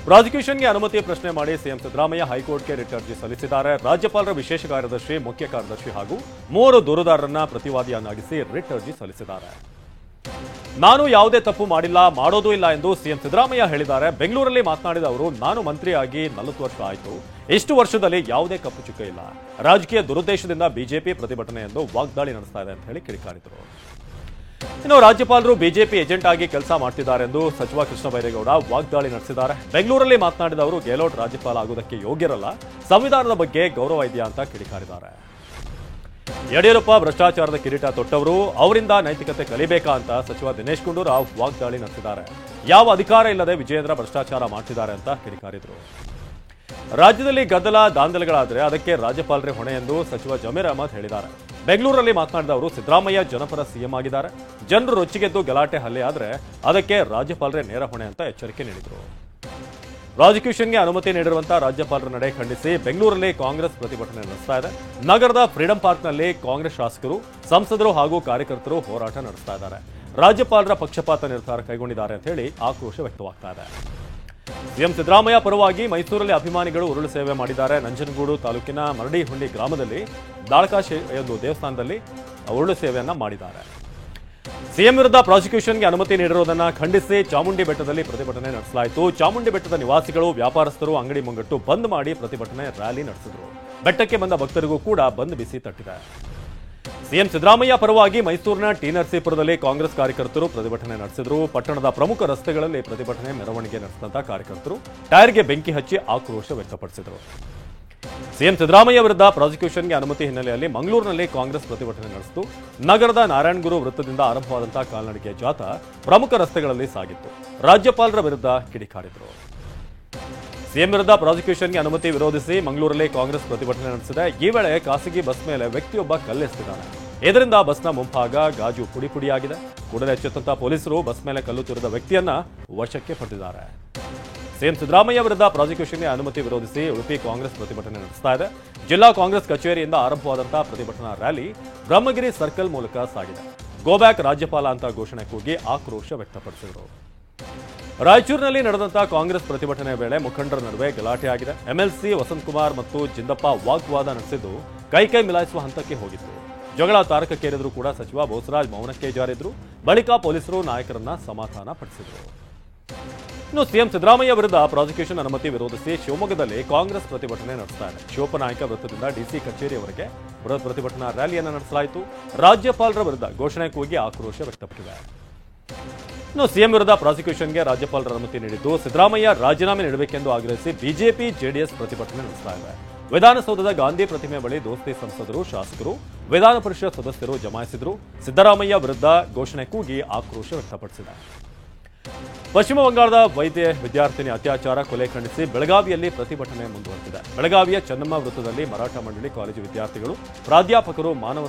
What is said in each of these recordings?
ಪ್ರಾಸಿಕ್ಯೂಷನ್ಗೆ ಅನುಮತಿ ಪ್ರಶ್ನೆ ಮಾಡಿ ಸಿಎಂ ಸಿದ್ದರಾಮಯ್ಯ ಹೈಕೋರ್ಟ್ಗೆ ರಿಟ್ ಅರ್ಜಿ ಸಲ್ಲಿಸಿದ್ದಾರೆ. ರಾಜ್ಯಪಾಲರ ವಿಶೇಷ ಕಾರ್ಯದರ್ಶಿ, ಮುಖ್ಯ ಕಾರ್ಯದರ್ಶಿ ಹಾಗೂ 3 ದೂರುದಾರರನ್ನ ಪ್ರತಿವಾದಿಯನ್ನಾಗಿಸಿ ರಿಟ್ ಅರ್ಜಿ ಸಲ್ಲಿಸಿದ್ದಾರೆ. ನಾನು ಯಾವುದೇ ತಪ್ಪು ಮಾಡಿಲ್ಲ, ಮಾಡೋದೂ ಇಲ್ಲ ಎಂದು ಸಿಎಂ ಸಿದ್ದರಾಮಯ್ಯ ಹೇಳಿದ್ದಾರೆ. ಬೆಂಗಳೂರಲ್ಲಿ ಮಾತನಾಡಿದ ಅವರು, ನಾನು ಮಂತ್ರಿಯಾಗಿ 40 ವರ್ಷ ಆಯಿತು. ಇಷ್ಟು ವರ್ಷದಲ್ಲಿ ಯಾವುದೇ ಕಪ್ಪು ಚುಕ್ಕ ಇಲ್ಲ. ರಾಜಕೀಯ ದುರುದ್ದೇಶದಿಂದ ಬಿಜೆಪಿ ಪ್ರತಿಭಟನೆ ಎಂದು ವಾಗ್ದಾಳಿ ನಡೆಸ್ತಾ ಇದೆ ಅಂತ ಹೇಳಿ ಕಿಡಿಕಾರಿದರು. ಇನ್ನು ರಾಜ್ಯಪಾಲರು ಬಿಜೆಪಿ ಏಜೆಂಟ್ ಆಗಿ ಕೆಲಸ ಮಾಡ್ತಿದ್ದಾರೆ ಎಂದು ಸಚಿವ ಕೃಷ್ಣ ಬೈರೇಗೌಡ ವಾಗ್ದಾಳಿ ನಡೆಸಿದ್ದಾರೆ. ಬೆಂಗಳೂರಲ್ಲಿ ಮಾತನಾಡಿದ ಅವರು, ಗೆಹ್ಲೋಟ್ ರಾಜ್ಯಪಾಲ ಆಗುವುದಕ್ಕೆ ಯೋಗ್ಯರಲ್ಲ, ಸಂವಿಧಾನದ ಬಗ್ಗೆ ಗೌರವ ಇದೆಯಾ ಅಂತ ಕಿಡಿಕಾರಿದ್ದಾರೆ. ಯಡಿಯೂರಪ್ಪ ಭ್ರಷ್ಟಾಚಾರದ ಕಿರೀಟ ತೊಟ್ಟವರು, ಅವರಿಂದ ನೈತಿಕತೆ ಕಲಿಬೇಕಾ ಅಂತ ಸಚಿವ ದಿನೇಶ್ ಗುಂಡೂರಾವ್ ವಾಗ್ದಾಳಿ ನಡೆಸಿದ್ದಾರೆ. ಯಾವ ಅಧಿಕಾರ ಇಲ್ಲದೆ ವಿಜಯೇಂದ್ರ ಭ್ರಷ್ಟಾಚಾರ ಮಾಡ್ತಿದ್ದಾರೆ ಅಂತ ಕಿಡಿಕಾರಿದರು. ರಾಜ್ಯದಲ್ಲಿ ಗದ್ದಲ ದಾಂಧಲೆಗಳಾದರೆ ಅದಕ್ಕೆ ರಾಜ್ಯಪಾಲರೇ ಹೊಣೆ ಎಂದು ಸಚಿವ ಜಮೀರ್ ಅಹಮದ್ ಹೇಳಿದ್ದಾರೆ. ಬೆಂಗಳೂರಲ್ಲಿ ಮಾತನಾಡಿದ ಅವರು, ಸಿದ್ದರಾಮಯ್ಯ ಜನಪರ ಸಿಎಂ ಆಗಿದ್ದಾರೆ. ಜನರು ರೊಚ್ಚಿಗೆದ್ದು ಗಲಾಟೆ ಹಲ್ಲೆ ಆದರೆ ಅದಕ್ಕೆ ರಾಜ್ಯಪಾಲರೇ ನೇರ ಹೊಣೆ ಅಂತ ಎಚ್ಚರಿಕೆ ನೀಡಿದರು. ಪ್ರಾಸಿಕ್ಯೂಷನ್ಗೆ ಅನುಮತಿ ನೀಡಿರುವಂತಹ ರಾಜ್ಯಪಾಲರ ನಡೆ ಖಂಡಿಸಿ ಬೆಂಗಳೂರಲ್ಲಿ ಕಾಂಗ್ರೆಸ್ ಪ್ರತಿಭಟನೆ ನಡೆಸ್ತಾ ಇದೆ. ನಗರದ ಫ್ರೀಡಂ ಪಾರ್ಕ್ನಲ್ಲಿ ಕಾಂಗ್ರೆಸ್ ಶಾಸಕರು, ಸಂಸದರು ಹಾಗೂ ಕಾರ್ಯಕರ್ತರು ಹೋರಾಟ ನಡೆಸ್ತಾ ಇದ್ದಾರೆ. ರಾಜ್ಯಪಾಲರ ಪಕ್ಷಪಾತ ನಿರ್ಧಾರ ಕೈಗೊಂಡಿದ್ದಾರೆ ಅಂತ ಹೇಳಿ ಆಕ್ರೋಶ ವ್ಯಕ್ತವಾಗ್ತಾ ಇದೆ. ಸಿಎಂ ಸಿದ್ದರಾಮಯ್ಯ ಪರವಾಗಿ ಮೈಸೂರಲ್ಲಿ ಅಭಿಮಾನಿಗಳು ಉರುಳು ಸೇವೆ ಮಾಡಿದ್ದಾರೆ. ನಂಜನಗೂಡು ತಾಲೂಕಿನ ಮರಡಿಹುಂಡಿ ಗ್ರಾಮದಲ್ಲಿ ದಾಳಕಾಶಿ ಒಂದು ದೇವಸ್ಥಾನದಲ್ಲಿ ಉರುಳು ಸೇವೆಯನ್ನ ಮಾಡಿದ್ದಾರೆ. ಸಿಎಂ ವಿರುದ್ಧ ಪ್ರಾಸಿಕ್ಯೂಷನ್ಗೆ ಅನುಮತಿ ನೀಡಿರುವುದನ್ನು ಖಂಡಿಸಿ ಚಾಮುಂಡಿ ಬೆಟ್ಟದಲ್ಲಿ ಪ್ರತಿಭಟನೆ ನಡೆಸಲಾಯಿತು. ಚಾಮುಂಡಿ ಬೆಟ್ಟದ ನಿವಾಸಿಗಳು, ವ್ಯಾಪಾರಸ್ಥರು ಅಂಗಡಿ ಮುಂಗಟ್ಟು ಬಂದ್ ಮಾಡಿ ಪ್ರತಿಭಟನೆ ರ್ಯಾಲಿ ನಡೆಸಿದರು. ಬೆಟ್ಟಕ್ಕೆ ಬಂದ ಭಕ್ತರಿಗೂ ಕೂಡ ಬಂದ್ ಬಿಸಿ ತಟ್ಟಿದೆ. ಸಿಎಂ ಸಿದ್ದರಾಮಯ್ಯ ಪರವಾಗಿ ಮೈಸೂರಿನ ಟಿ ನರಸೀಪುರದಲ್ಲಿ ಕಾಂಗ್ರೆಸ್ ಕಾರ್ಯಕರ್ತರು ಪ್ರತಿಭಟನೆ ನಡೆಸಿದರು. ಪಟ್ಟಣದ ಪ್ರಮುಖ ರಸ್ತೆಗಳಲ್ಲಿ ಪ್ರತಿಭಟನೆ ಮೆರವಣಿಗೆ ನಡೆಸಿದಂತಹ ಕಾರ್ಯಕರ್ತರು ಟೈರ್ಗೆ ಬೆಂಕಿ ಹಚ್ಚಿ ಆಕ್ರೋಶ ವ್ಯಕ್ತಪಡಿಸಿದರು. ಸಿಎಂ ಸಿದ್ದರಾಮಯ್ಯ ವಿರುದ್ಧ ಪ್ರಾಸಿಕ್ಯೂಷನ್ಗೆ ಅನುಮತಿ ಹಿನ್ನೆಲೆಯಲ್ಲಿ ಮಂಗಳೂರಿನಲ್ಲಿ ಕಾಂಗ್ರೆಸ್ ಪ್ರತಿಭಟನೆ ನಡೆಸಿತು. ನಗರದ ನಾರಾಯಣಗುರು ವೃತ್ತದಿಂದ ಆರಂಭವಾದಂತಹ ಕಾಲ್ನಡಿಗೆ ಜಾಥಾ ಪ್ರಮುಖ ರಸ್ತೆಗಳಲ್ಲಿ ಸಾಗಿತ್ತು. ರಾಜ್ಯಪಾಲರ ವಿರುದ್ಧ ಕಿಡಿಕಾರಿದರು. ಸಿಎಂ ವಿರುದ್ಧ ಪ್ರಾಸಿಕ್ಯೂಷನ್ಗೆ ಅನುಮತಿ ವಿರೋಧಿಸಿ ಮಂಗಳೂರಲ್ಲಿ ಕಾಂಗ್ರೆಸ್ ಪ್ರತಿಭಟನೆ ನಡೆಸಿದೆ. ಈ ವೇಳೆ ಖಾಸಗಿ ಬಸ್ ಮೇಲೆ ವ್ಯಕ್ತಿಯೊಬ್ಬ ಕಲ್ಲೆಸೆದಿದ್ದಾನೆ. ಇದರಿಂದ ಬಸ್ನ ಮುಂಭಾಗ ಗಾಜು ಪುಡಿ ಪುಡಿಯಾಗಿದೆ. ಕೂಡಲೇ ಎಚ್ಚೆತ್ತಂತಹ ಪೊಲೀಸರು ಬಸ್ ಮೇಲೆ ಕಲ್ಲು ತೂರಿದ ವ್ಯಕ್ತಿಯನ್ನ ವಶಕ್ಕೆ ಪಡೆದಿದ್ದಾರೆ. ಸಿಎಂ ಸಿದ್ದರಾಮಯ್ಯ ವಿರುದ್ಧ ಪ್ರಾಸಿಕ್ಯೂಷನ್ಗೆ ಅನುಮತಿ ವಿರೋಧಿಸಿ ಉಡುಪಿ ಕಾಂಗ್ರೆಸ್ ಪ್ರತಿಭಟನೆ ನಡೆಸ್ತಾ ಇದೆ. ಜಿಲ್ಲಾ ಕಾಂಗ್ರೆಸ್ ಕಚೇರಿಯಿಂದ ಆರಂಭವಾದಂತಹ ಪ್ರತಿಭಟನಾ ರ್ಯಾಲಿ ಬ್ರಹ್ಮಗಿರಿ ಸರ್ಕಲ್ ಮೂಲಕ ಸಾಗಿದೆ. ಗೋಬ್ಯಾಕ್ ರಾಜ್ಯಪಾಲ ಅಂತ ಘೋಷಣೆ ಕೂಗಿ ಆಕ್ರೋಶ ವ್ಯಕ್ತಪಡಿಸಿದರು. ರಾಯಚೂರಿನಲ್ಲಿ ನಡೆದಂತಹ ಕಾಂಗ್ರೆಸ್ ಪ್ರತಿಭಟನೆ ವೇಳೆ ಮುಖಂಡರ ನಡುವೆ ಗಲಾಟೆಯಾಗಿದೆ. ಎಂಎಲ್ಸಿ ವಸಂತಕುಮಾರ್ ಮತ್ತು ಜಿಂದಪ್ಪ ವಾಗ್ವಾದ ನಡೆಸಿದ್ದು ಕೈ ಮಿಲಾಯಿಸುವ ಹಂತಕ್ಕೆ ಹೋಗಿತ್ತು. ಜಗಳ ತಾರಕಕ್ಕೇರಿದ್ರು ಕೂಡ ಸಚಿವ ಬೋಸರಾಜ್ ಮೌನಕ್ಕೆ ಜಾರಿದ್ರು. ಬಳಿಕ ಪೊಲೀಸರು ನಾಯಕರನ್ನ ಸಮಾಧಾನ ಪಡಿಸಿದರು. ಇನ್ನು ಸಿಎಂ ಸಿದ್ದರಾಮಯ್ಯ ವಿರುದ್ಧ ಪ್ರಾಸಿಕ್ಯೂಷನ್ ಅನುಮತಿ ವಿರೋಧಿಸಿ ಶಿವಮೊಗ್ಗದಲ್ಲಿ ಕಾಂಗ್ರೆಸ್ ಪ್ರತಿಭಟನೆ ನಡೆಸ್ತಾ ಇದೆ. ಶಿವಪ್ಪನಾಯಕ ವೃತ್ತದಿಂದ ಡಿಸಿ ಕಚೇರಿಯವರೆಗೆ ಬೃಹತ್ ಪ್ರತಿಭಟನಾ ರ್ಯಾಲಿಯನ್ನು ನಡೆಸಲಾಯಿತು. ರಾಜ್ಯಪಾಲರ ವಿರುದ್ಧ ಘೋಷಣೆ ಕೂಗಿ ಆಕ್ರೋಶ ವ್ಯಕ್ತಪಟ್ಟಿದೆ. ಇನ್ನು ಸಿಎಂ ವಿರುದ್ಧ ಪ್ರಾಸಿಕ್ಯೂಷನ್ಗೆ ರಾಜ್ಯಪಾಲರ ಅನುಮತಿ ನೀಡಿದ್ದು ಸಿದ್ದರಾಮಯ್ಯ ರಾಜೀನಾಮೆ ನೀಡಬೇಕೆಂದು ಆಗ್ರಹಿಸಿ ಬಿಜೆಪಿ ಜೆಡಿಎಸ್ ಪ್ರತಿಭಟನೆ ನಡೆಸ್ತಾ ಇದೆ. ವಿಧಾನಸೌಧದ ಗಾಂಧಿ ಪ್ರತಿಮೆ ಬಳಿ ದೋಸ್ತಿ ಸಂಸದರು, ಶಾಸಕರು, ವಿಧಾನ ಪರಿಷತ್ ಸದಸ್ಯರು ಜಮಾಯಿಸಿದರು. ಸಿದ್ದರಾಮಯ್ಯ ವಿರುದ್ಧ ಘೋಷಣೆ ಕೂಗಿ ಆಕ್ರೋಶ ವ್ಯಕ್ತಪಡಿಸಿದೆ. ಪಶ್ಚಿಮ ಬಂಗಾಳದ ವೈದ್ಯ ವಿದ್ಯಾರ್ಥಿನಿ ಅತ್ಯಾಚಾರ ಕೊಲೆ ಖಂಡಿಸಿ ಬೆಳಗಾವಿಯಲ್ಲಿ ಪ್ರತಿಭಟನೆ ಮುಂದುವರೆದಿದೆ. ಬೆಳಗಾವಿಯ ಚೆನ್ನಮ್ಮ ವೃತ್ತದಲ್ಲಿ ಮರಾಠ ಮಂಡಳಿ ಕಾಲೇಜು ವಿದ್ಯಾರ್ಥಿಗಳು, ಪ್ರಾಧ್ಯಾಪಕರು ಮಾನವ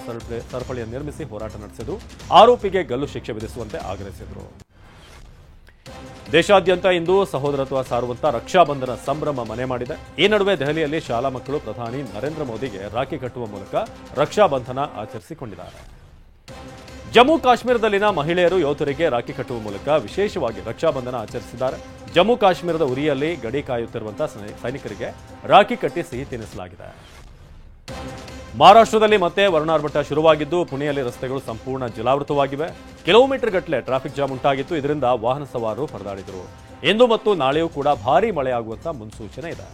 ಸರಪಳಿಯನ್ನು ನಿರ್ಮಿಸಿ ಹೋರಾಟ ನಡೆಸಿದರು. ಆರೋಪಿಗೆ ಗಲ್ಲು ಶಿಕ್ಷೆ ವಿಧಿಸುವಂತೆ ಆಗ್ರಹಿಸಿದರು. ದೇಶಾದ್ಯಂತ ಇಂದು ಸಹೋದರತ್ವ ಸಾರುವಂತ ರಕ್ಷಾಬಂಧನ ಸಂಭ್ರಮ ಮನೆ ಮಾಡಿದೆ. ಈ ನಡುವೆ ದೆಹಲಿಯಲ್ಲಿ ಶಾಲಾ ಮಕ್ಕಳು ಪ್ರಧಾನಿ ನರೇಂದ್ರ ಮೋದಿಗೆ ರಾಖಿ ಕಟ್ಟುವ ಮೂಲಕ ರಕ್ಷಾಬಂಧನ ಆಚರಿಸಿಕೊಂಡಿದ್ದಾರೆ. ಜಮ್ಮು ಕಾಶ್ಮೀರದಲ್ಲಿನ ಮಹಿಳೆಯರು ಯೋಧರಿಗೆ ರಾಖಿ ಕಟ್ಟುವ ಮೂಲಕ ವಿಶೇಷವಾಗಿ ರಕ್ಷಾಬಂಧನ ಆಚರಿಸಿದ್ದಾರೆ. ಜಮ್ಮು ಕಾಶ್ಮೀರದ ಉರಿಯಲ್ಲಿ ಗಡಿ ಕಾಯುತ್ತಿರುವಂತಹ ಸೈನಿಕರಿಗೆ ರಾಖಿ ಕಟ್ಟಿ ಸಿಹಿ ತಿನ್ನಿಸಲಾಗಿದೆ. ಮಹಾರಾಷ್ಟ್ರದಲ್ಲಿ ಮತ್ತೆ ವರ್ಣಾರ್ಭಟ ಶುರುವಾಗಿದ್ದು ಪುಣೆಯಲ್ಲಿ ರಸ್ತೆಗಳು ಸಂಪೂರ್ಣ ಜಲಾವೃತವಾಗಿವೆ. ಕಿಲೋಮೀಟರ್ ಗಟ್ಟಲೆ ಟ್ರಾಫಿಕ್ ಜಾಮ್ ಉಂಟಾಗಿತ್ತು. ಇದರಿಂದ ವಾಹನ ಸವಾರರು ಪರದಾಡಿದರು. ಇಂದು ಮತ್ತು ನಾಳೆಯೂ ಕೂಡ ಭಾರೀ ಮಳೆಯಾಗುವಂತ ಮುನ್ಸೂಚನೆ ಇದೆ.